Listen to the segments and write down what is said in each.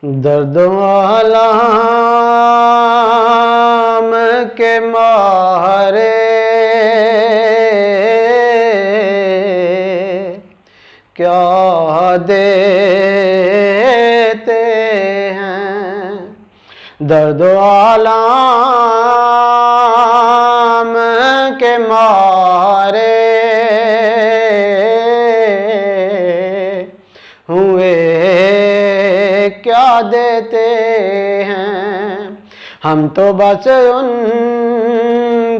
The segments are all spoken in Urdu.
دردو عالم کے مارے کیا دیتے ہیں، دردو عالم کے مارے ہوئے کیا دیتے ہیں، ہم تو بس ان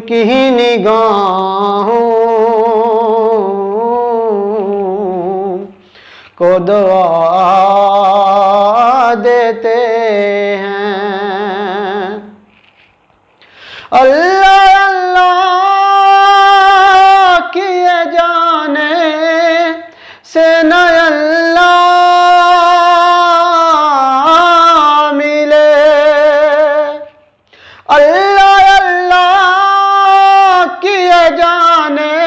کی ہی نگاہوں کو دعا دیتے ہیں۔ اللہ اللہ کیے جانے سے نہ اللہ ملے، اللہ اللہ کیے جانے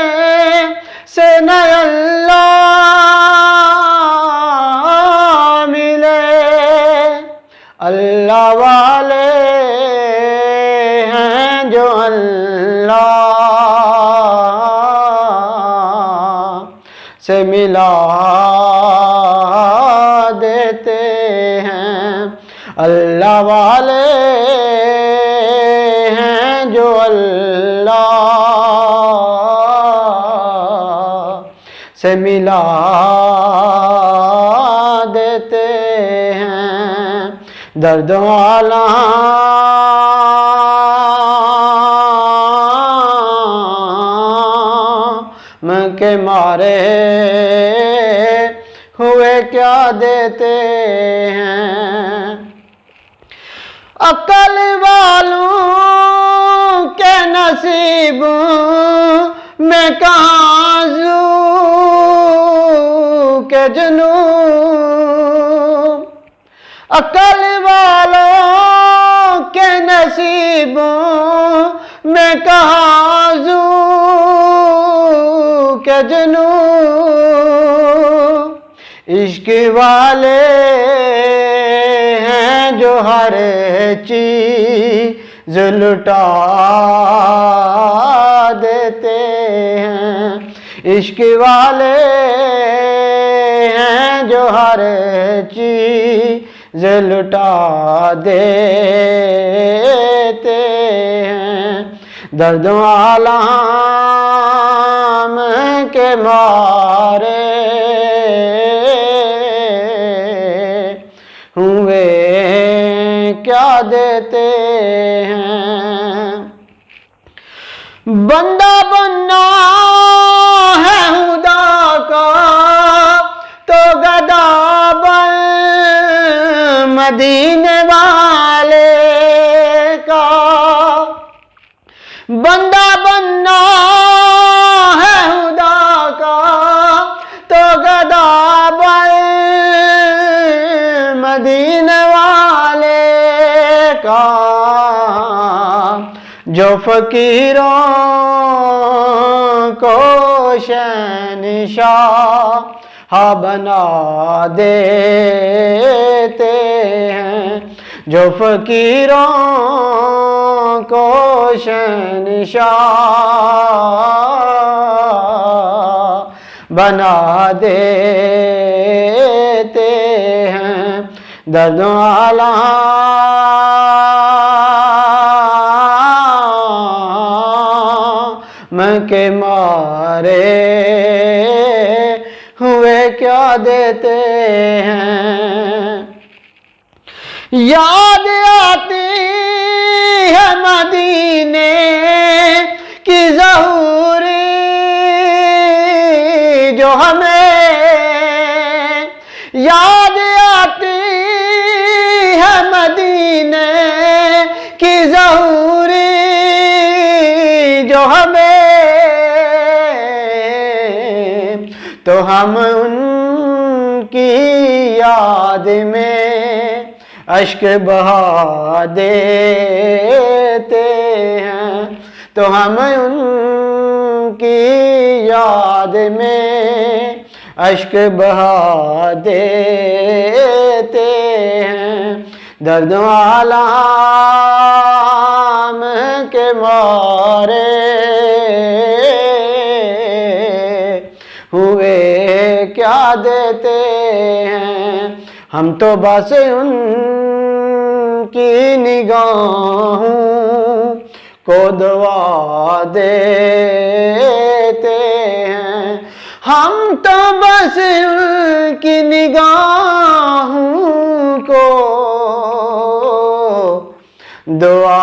سے نہ اللہ ملے، اللہ والے ہیں جو اللہ سے ملا دیتے ہیں، اللہ والے ہیں جو اللہ سے ملا دیتے ہیں۔ درد عالم کے مارے ہوئے کیا دیتے ہیں، عقل والوں کے نصیب میں کہاں ذو کے جنون، عقل والوں کے نصیبوں میں کہاں ذو کے جنون، عشق والے ہیں جو ہر چیز لٹا دیتے ہیں، عشق والے ہیں جو ہر چیز لٹا دیتے ہیں۔ درد عالم کے مارے ہوئے کیا دیتے ہیں، بندہ بننا ہے خدا کا تو گدا بن مدینے والے کا، بندہ بننا ہے خدا کا تو گدا بن مدینے والے کا، جو فقیروں کو شہنشاہ بنا دیتے ہیں، جو فقیروں کو شہنشاہ بنا دیتے ہیں۔ درد عالم کے مارے ہوئے کیا دیتے ہیں، یاد آتی ہے مدینے کی ظہوری جو ہمیں، یاد آتی ہے مدینے کی ظہوری جو ہمیں، تو ہم ان کی یاد میں اشک بہا دیتے ہیں، تو ہم ان کی یاد میں اشک بہا دیتے ہیں۔ درد عالم کے مارے ہوئے کیا دیتے ہیں، ہم تو بس ان کی نگاہوں کو دعا دیتے ہیں، ہم تو بس ان کی نگاہوں کو دعا